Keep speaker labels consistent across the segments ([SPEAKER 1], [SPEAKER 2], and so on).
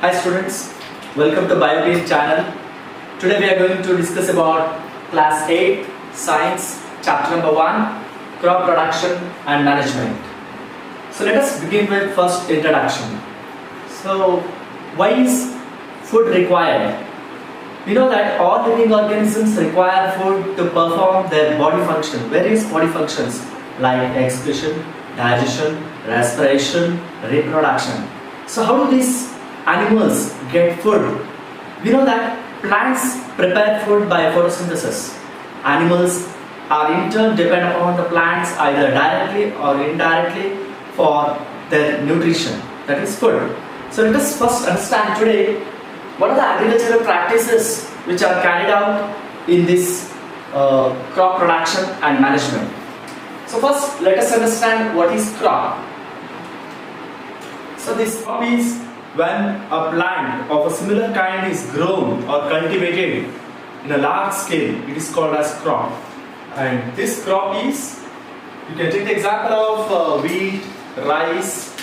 [SPEAKER 1] Hi students, welcome to BioTeam channel. Today we are going to discuss about class 8 science chapter number 1 crop production and management. So let us begin with first introduction. So why is food required? We know that all living organisms require food to perform their body function, various body functions like excretion, digestion, respiration, reproduction. So how do these animals get food? We know that plants prepare food by photosynthesis. Animals are in turn depend upon the plants either directly or indirectly for their nutrition, that is food. So let us first understand today what are the agricultural practices which are carried out in this crop production and management. So first let us understand what is crop. So this crop is when a plant of a similar kind is grown or cultivated in a large scale. It is called as crop. And this crop is, you can take the example of wheat, rice,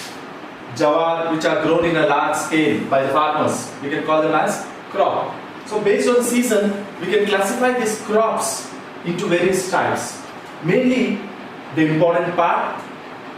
[SPEAKER 1] jawar, which are grown in a large scale by the farmers. We can call them as crop. So based on season, we can classify these crops into various types. Mainly the important part,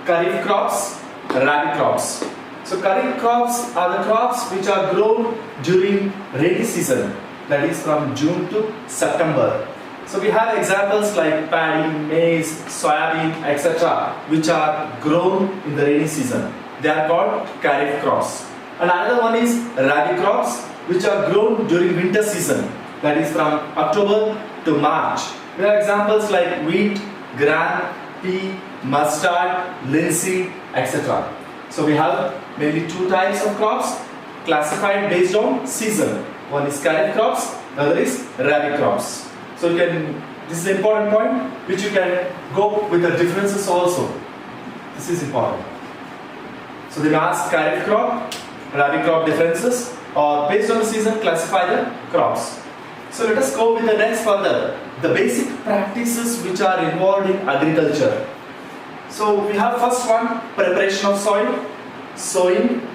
[SPEAKER 1] kharif crops, rabi crops. So kharif crops are the crops which are grown during rainy season, that is from June to September. So we have examples like paddy, maize, soybean, etc., which are grown in the rainy season. They are called kharif crops. And another one is rabi crops, which are grown during winter season, that is from October to March. We have examples like wheat, gram, pea, mustard, linseed, etc. So we have mainly two types of crops classified based on season. One is kharif crops, the other is rabi crops. So you can, this is an important point which you can go with the differences also. This is important. So they ask kharif crop, rabi crop differences, or based on the season classify the crops. So let us go with the next further, the basic practices which are involved in agriculture. So we have first one, preparation of soil, sowing.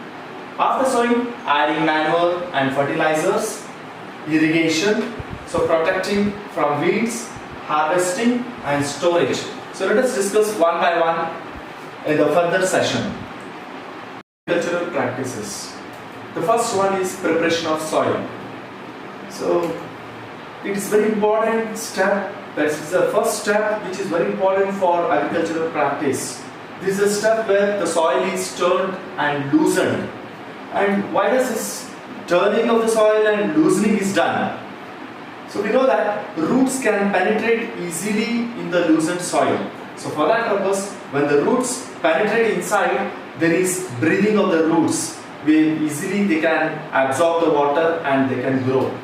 [SPEAKER 1] After sowing, adding manure and fertilizers, irrigation, so protecting from weeds, harvesting and storage. So let us discuss one by one in the further session. Agricultural practices. The first one is preparation of soil. So it is very important step. That is the first step which is very important for agricultural practice. This is a step where the soil is turned and loosened. And why does this turning of the soil and loosening is done? So we know that roots can penetrate easily in the loosened soil. So for that purpose, when the roots penetrate inside, there is breathing of the roots, where easily they can absorb the water and they can grow.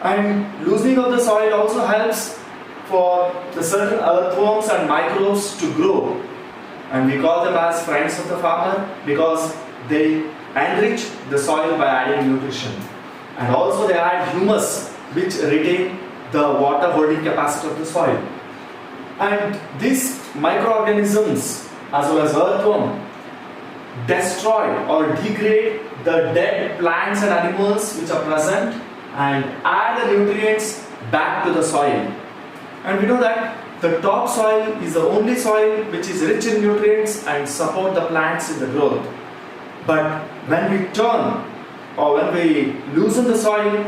[SPEAKER 1] And loosening of the soil also helps for the certain earthworms and microbes to grow. And we call them as friends of the farmer because they enrich the soil by adding nutrition. And also they add humus which retain the water holding capacity of the soil. And these microorganisms as well as earthworm destroy or degrade the dead plants and animals which are present and add the nutrients back to the soil. And we know that the topsoil is the only soil which is rich in nutrients and support the plants in the growth. But when we turn or when we loosen the soil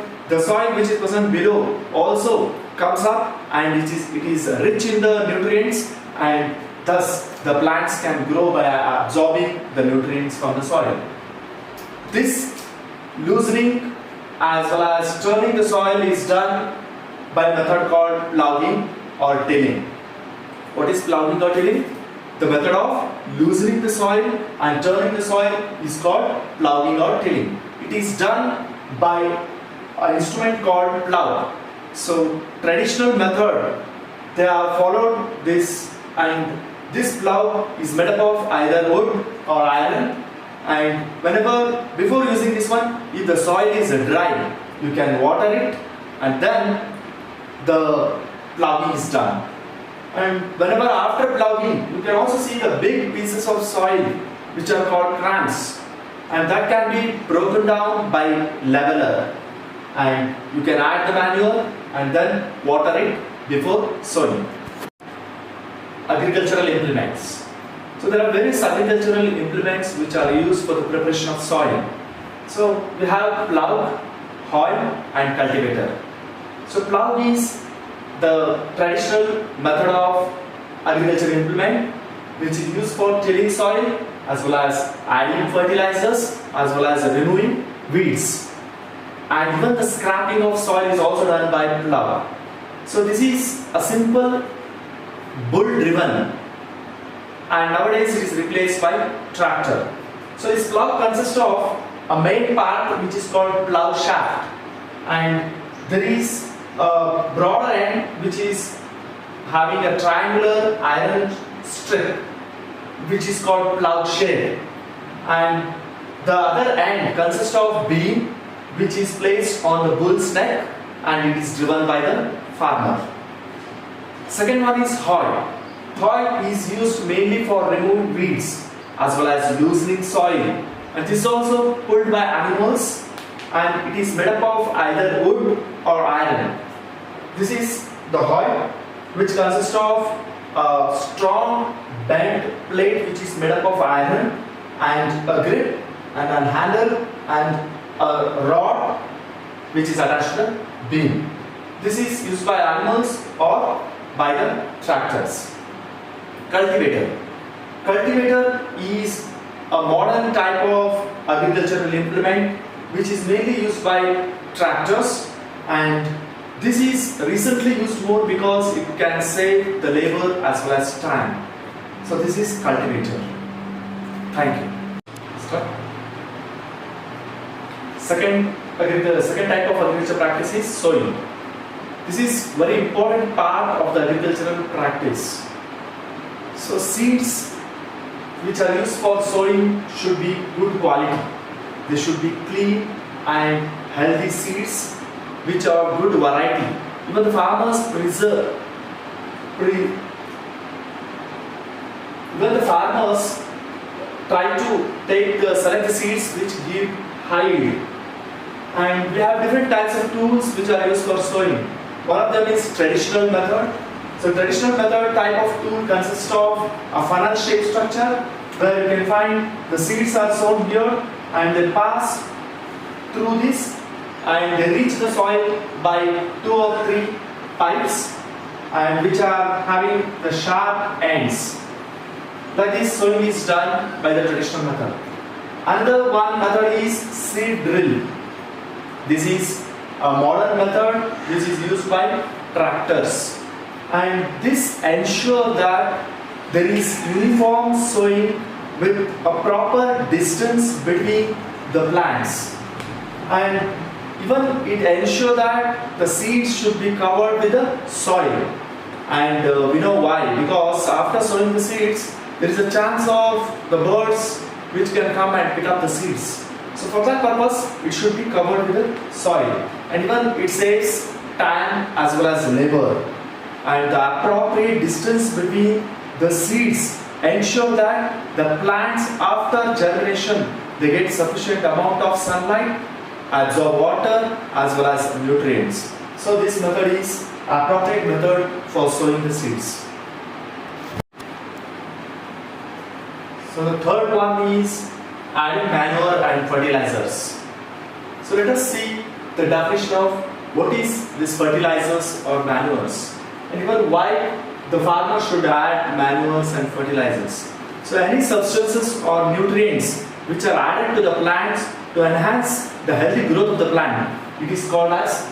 [SPEAKER 1] which is present below also comes up and it is rich in the nutrients, and thus the plants can grow by absorbing the nutrients from the soil. This loosening as well as turning the soil is done by a method called ploughing or tilling. What is ploughing or tilling? The method of loosening the soil and turning the soil is called ploughing or tilling. It is done by an instrument called plough. So traditional method, they have followed this, and this plough is made up of either wood or iron. And whenever, before using this one, if the soil is dry, you can water it and then the ploughing is done. And whenever after ploughing, you can also see the big pieces of soil which are called crams. and that can be broken down by leveler, and you can add the manure and then water it before sowing. Agricultural implements. So there are various agricultural implements which are used for the preparation of soil. So we have plough, hoe and cultivator. So plough is the traditional method of agricultural implement which is used for tilling soil as well as adding fertilizers as well as removing weeds. And even the scrapping of soil is also done by plough. So this is a simple bull driven, and nowadays it is replaced by tractor. So this plough consists of a main part which is called plough shaft, and there is a broader end which is having a triangular iron strip which is called plough shade, and the other end consists of beam which is placed on the bull's neck and it is driven by the farmer. Second one is hoe. Hoe is used mainly for removing weeds as well as loosening soil, and this is also pulled by animals, and it is made up of either wood or iron. This is the hoe, which consists of a strong bent plate which is made up of iron and a grip and a handle and a rod which is attached to the beam. This is used by animals or by the tractors. Cultivator. Cultivator is a modern type of agricultural implement which is mainly used by tractors, and this is recently used more because it can save the labor as well as time. So this is cultivator. Thank you. Stop. Second type of agriculture practice is sowing. This is very important part of the agricultural practice. So seeds which are used for sowing should be good quality. They should be clean and healthy seeds which are good variety. Even the farmers try to select the seeds which give high yield. And we have different types of tools which are used for sowing. One of them is traditional method. So traditional method type of tool consists of a funnel shaped structure where you can find the seeds are sown here and they pass through this and they reach the soil by 2 or 3 pipes, and which are having the sharp ends. Like this, sowing is done by the traditional method. Another one method is seed drill. This is a modern method which is used by tractors, and this ensures that there is uniform sowing with a proper distance between the plants, and even it ensures that the seeds should be covered with the soil. And we know why, because after sowing the seeds there is a chance of the birds which can come and pick up the seeds. So for that purpose it should be covered with the soil, and even it saves time as well as labor, and the appropriate distance between the seeds ensure that the plants after germination they get sufficient amount of sunlight, absorb water as well as nutrients. So this method is appropriate method for sowing the seeds. So the third one is adding manure and fertilizers. So let us see the definition of what is this fertilizers or manures, and even why the farmer should add manures and fertilizers. So any substances or nutrients which are added to the plants to enhance the healthy growth of the plant, it is called as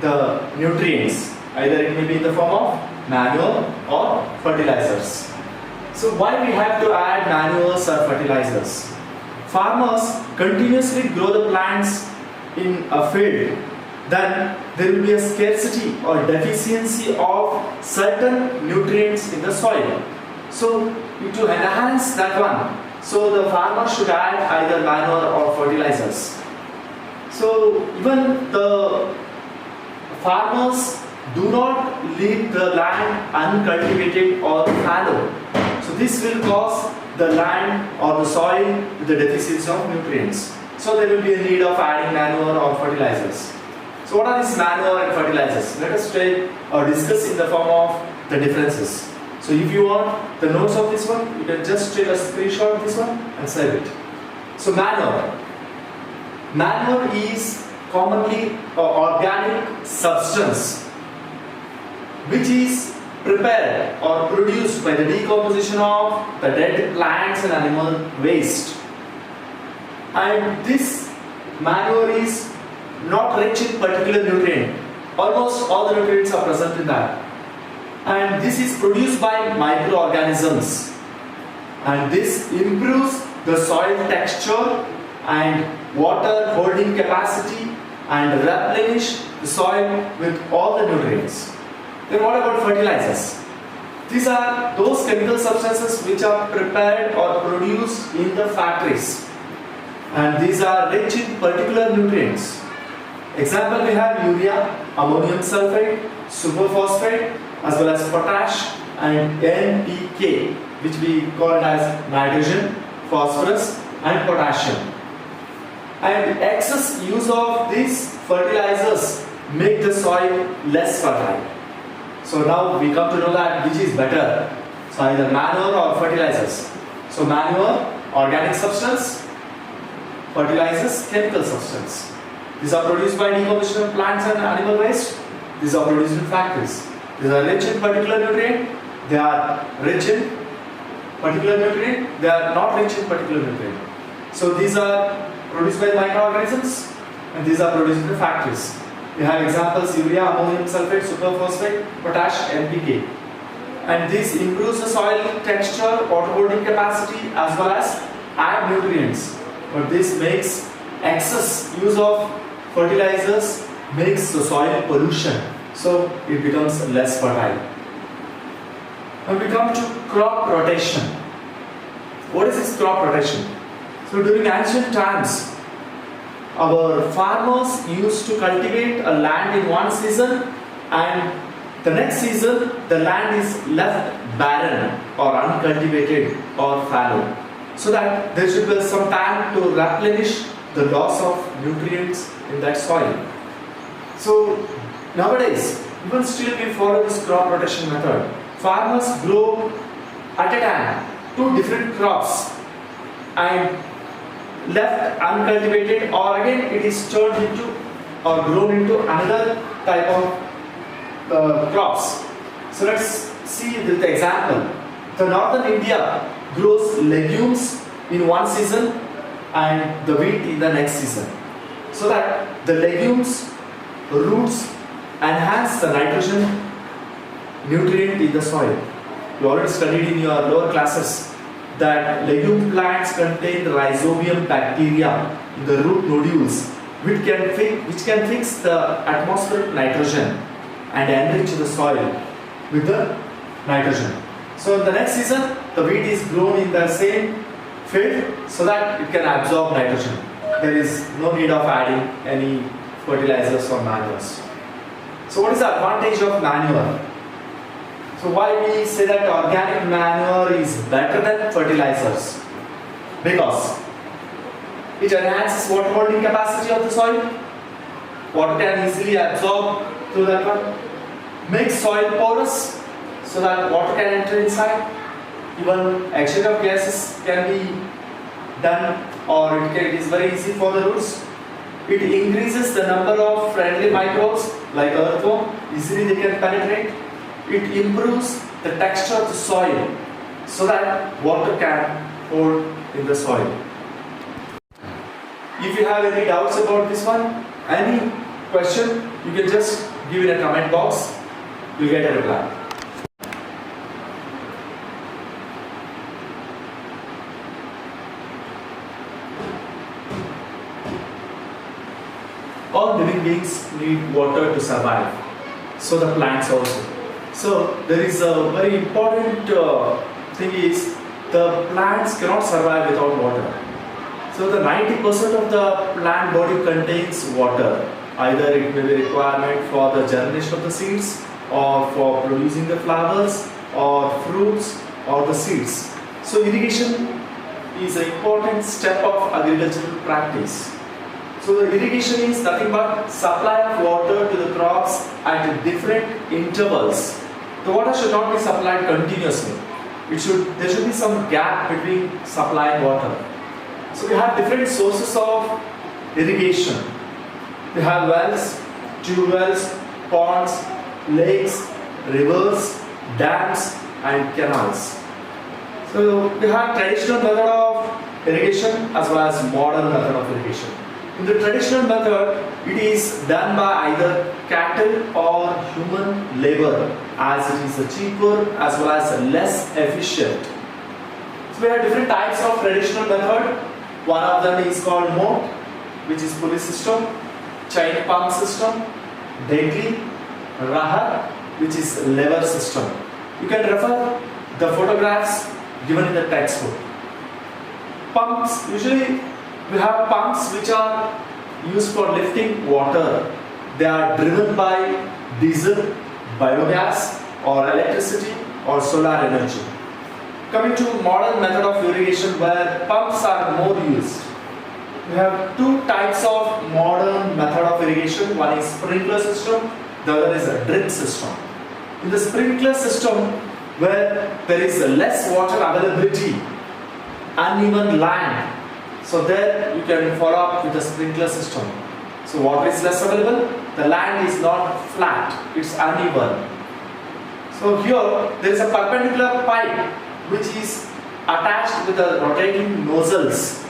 [SPEAKER 1] the nutrients. Either it may be in the form of manure or fertilizers. So why we have to add manures or fertilizers? Farmers continuously grow the plants in a field, then there will be a scarcity or deficiency of certain nutrients in the soil. So to enhance that one, so the farmer should add either manure or fertilizers. So even the farmers do not leave the land uncultivated or fallow. So this will cause the land or the soil with the deficiency of nutrients. So there will be a need of adding manure or fertilizers. So what are these manure and fertilizers? Let us take or discuss in the form of the differences. So if you want the notes of this one, you can just take a screenshot of this one and save it. So manure. Manure is commonly an organic substance which is prepared or produced by the decomposition of the dead plants and animal waste. And this manure is not rich in particular nutrient. Almost all the nutrients are present in that. And this is produced by microorganisms. And this improves the soil texture and water holding capacity and replenish the soil with all the nutrients. Then what about fertilizers? These are those chemical substances which are prepared or produced in the factories. And these are rich in particular nutrients. Example, we have urea, ammonium sulfate, superphosphate, as well as potash and NPK, which we call it as nitrogen, phosphorus and potassium. And excess use of these fertilizers make the soil less fertile. So now we come to know that which is better. So either manure or fertilizers. So manure, organic substance, fertilizers, chemical substance. These are produced by decomposition of plants and animal waste. These are produced in factories. These are rich in particular nutrient. They are rich in particular nutrient. They are not rich in particular nutrient. So these are produced by microorganisms and these are produced in the factories. We have examples: urea, ammonium sulfate, superphosphate, potash, NPK. And this improves the soil texture, water holding capacity as well as add nutrients. But this makes excess use of fertilizers makes the soil pollution. So it becomes less fertile. When we come to crop rotation. What is this crop rotation? So during ancient times, our farmers used to cultivate a land in one season and the next season the land is left barren or uncultivated or fallow, so that there should be some time to replenish the loss of nutrients in that soil. So nowadays, even still we follow this crop rotation method. Farmers grow at a time 2 different crops and left uncultivated, or again it is turned into or grown into another type of crops. So let's see the example. The northern India grows legumes in one season and the wheat in the next season, so that the legumes roots enhance the nitrogen nutrient in the soil. You already studied in your lower classes that legume plants contain rhizobium bacteria in the root nodules which can fix the atmospheric nitrogen and enrich the soil with the nitrogen. So in the next season the wheat is grown in the same field so that it can absorb nitrogen. There is no need of adding any fertilizers or manures. So what is the advantage of manure? So why we say that organic manure is better than fertilizers? Because it enhances water holding capacity of the soil. Water can easily absorb through that one. Makes soil porous so that water can enter inside. Even exchange of gases can be done, or it is very easy for the roots. It increases the number of friendly microbes like earthworm. Easily they can penetrate. It improves the texture of the soil so that water can hold in the soil. If you have any doubts about this one, any question, you can just give it a comment box. You'll get a reply. All living beings need water to survive. So the plants also. So there is a very important thing is the plants cannot survive without water. So the 90% of the plant body contains water. Either it may be requirement for the germination of the seeds, or for producing the flowers or fruits or the seeds. So irrigation is an important step of agricultural practice. So the irrigation is nothing but supply of water to the crops at different intervals. The water should not be supplied continuously. There should be some gap between supplying water. So we have different sources of irrigation. We have wells, tube wells, ponds, lakes, rivers, dams and canals. So we have traditional method of irrigation as well as modern method of irrigation. In the traditional method, it is done by either cattle or human labor, as it is cheaper as well as less efficient. So we have different types of traditional method. One of them is called moat, which is pulley system, chain pump system, Degli, Rahar, which is lever system. You can refer the photographs given in the textbook. Pumps, usually we have pumps which are used for lifting water. They are driven by diesel, biogas or electricity or solar energy. Coming to modern method of irrigation where pumps are more used. We have two types of modern method of irrigation. One is sprinkler system, the other is a drip system. In the sprinkler system, where there is less water availability, uneven land, so there you can follow up with the sprinkler system. So water is less available, the land is not flat, it's uneven. So here there is a perpendicular pipe which is attached with the rotating nozzles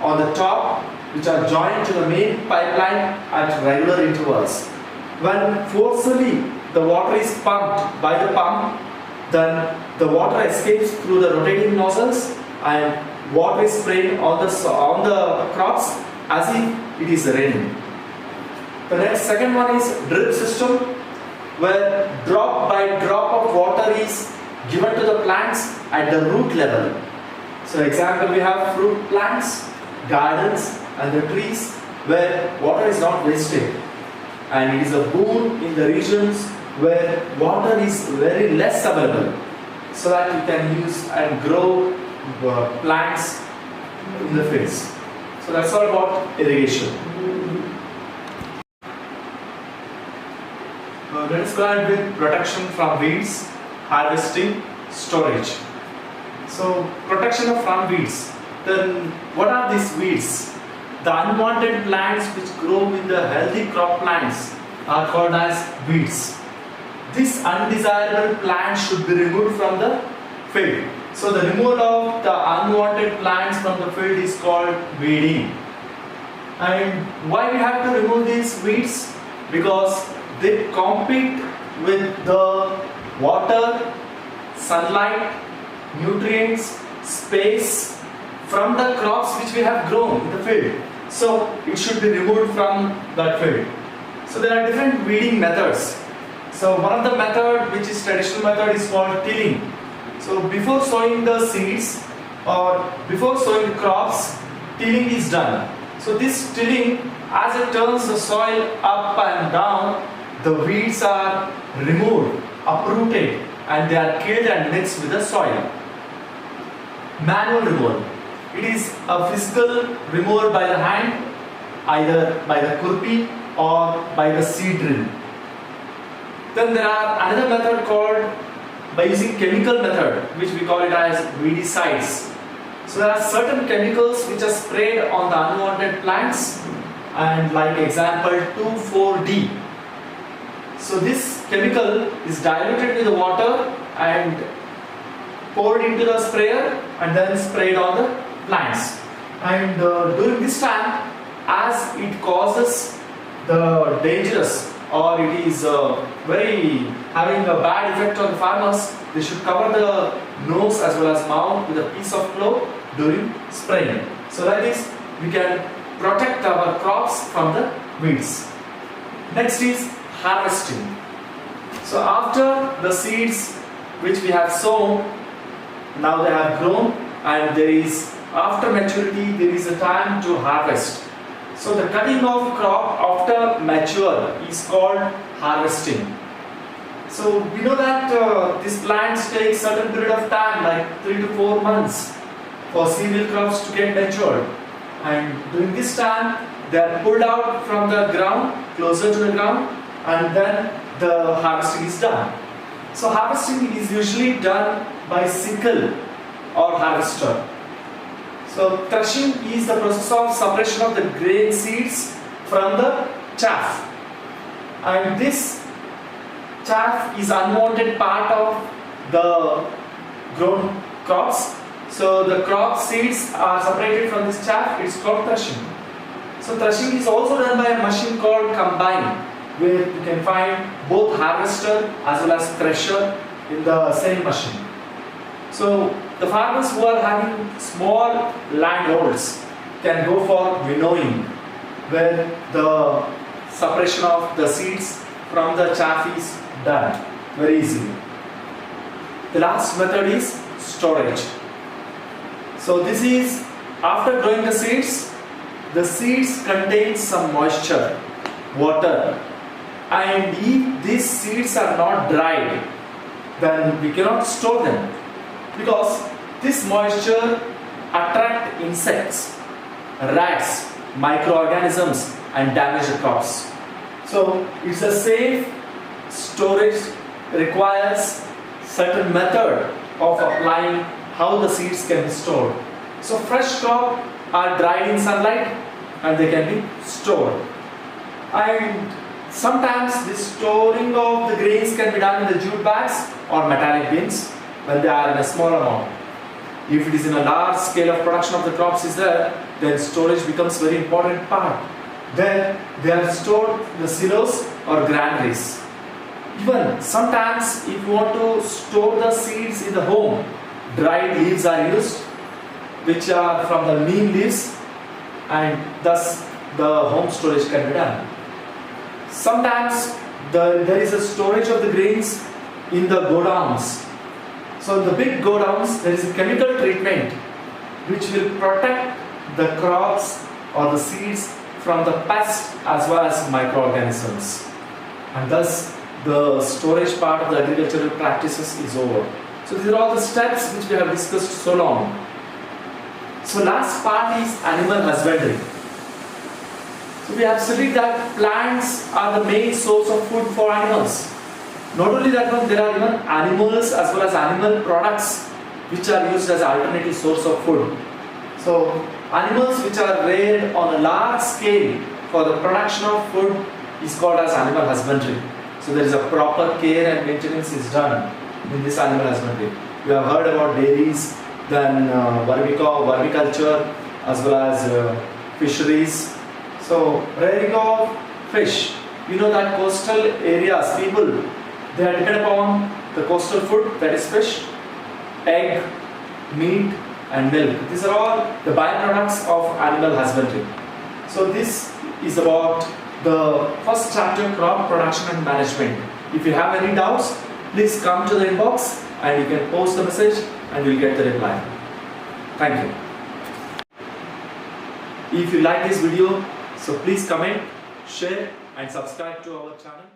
[SPEAKER 1] on the top, which are joined to the main pipeline at regular intervals. When forcefully the water is pumped by the pump, then the water escapes through the rotating nozzles and water is sprayed on the crops as if it is raining. The next second one is drip system, where drop by drop of water is given to the plants at the root level. So example, we have fruit plants, gardens and the trees where water is not wasted, and it is a boon in the regions where water is very less available, so that you can use and grow plants in the fields. So that's all about irrigation. Let us go ahead with protection from weeds, harvesting, storage. So protection from weeds. Then what are these weeds? The unwanted plants which grow with the healthy crop plants are called as weeds. This undesirable plant should be removed from the field. So the removal of the unwanted plants from the field is called weeding. And why we have to remove these weeds? Because they compete with the water, sunlight, nutrients, space from the crops which we have grown in the field. So it should be removed from that field. So there are different weeding methods. So one of the method, which is traditional method, is called tilling. So before sowing the seeds or before sowing the crops, tilling is done. So this tilling, as it turns the soil up and down, the weeds are removed, uprooted, and they are killed and mixed with the soil. Manual removal. It is a physical removal by the hand, either by the kurpi or by the seed drill. Then there are another method called by using chemical method, which we call it as weedicides. So there are certain chemicals which are sprayed on the unwanted plants, and like example 2,4-D. So this chemical is diluted with the water and poured into the sprayer and then sprayed on the plants. And during this time, as it causes the dangerous, or it is very having a bad effect on the farmers, they should cover the nose as well as mouth with a piece of cloth during spraying. So like this, we can protect our crops from the weeds. Next is harvesting. So after the seeds which we have sown, now they have grown, and there is, after maturity, there is a time to harvest. So the cutting of crop after mature is called harvesting. So we know that these plants take certain period of time, like 3 to 4 months, for cereal crops to get matured. And during this time, they are pulled out from the ground, closer to the ground, and then the harvesting is done. So harvesting is usually done by sickle or harvester. So threshing is the process of separation of the grain seeds from the chaff. And this chaff is unwanted part of the grown crops. So the crop seeds are separated from this chaff. It's called threshing. So threshing is also done by a machine called combine, where you can find both harvester as well as thresher in the same machine. So the farmers who are having small landholds can go for winnowing, where the separation of the seeds from the chaff is done very easily. The last method is storage. So this is after growing the seeds contain some moisture, water, and if these seeds are not dried, then we cannot store them, because this moisture attract insects, rats, microorganisms, and damage the crops. So it's a safe storage, requires certain method of applying how the seeds can be stored. So fresh crop are dried in sunlight and they can be stored. And sometimes the storing of the grains can be done in the jute bags or metallic bins when they are in a small amount. If it is in a large scale of production of the crops is there, then storage becomes very important part. Then they are stored in the silos or granaries. Even sometimes if you want to store the seeds in the home, dried leaves are used, which are from the neem leaves, and thus the home storage can be done. Sometimes there is a storage of the grains in the godowns. So in the big godowns there is a chemical treatment which will protect the crops or the seeds from the pests as well as microorganisms, and thus the storage part of the agricultural practices is over. So these are all the steps which we have discussed so long. So last part is animal husbandry. So we have studied that plants are the main source of food for animals. Not only that, but there are even animals as well as animal products which are used as alternative source of food. So animals which are reared on a large scale for the production of food is called as animal husbandry. So there is a proper care and maintenance is done in this animal husbandry. We have heard about dairies, then vermiculture as well as fisheries. So rearing of fish. You know that coastal areas, people, they are dependent upon the coastal food, that is fish, egg, meat and milk. These are all the byproducts of animal husbandry. So this is about the first chapter, crop production and management. If you have any doubts, please come to the inbox and you can post the message and you will get the reply. Thank you. If you like this video, so please comment, share and subscribe to our channel.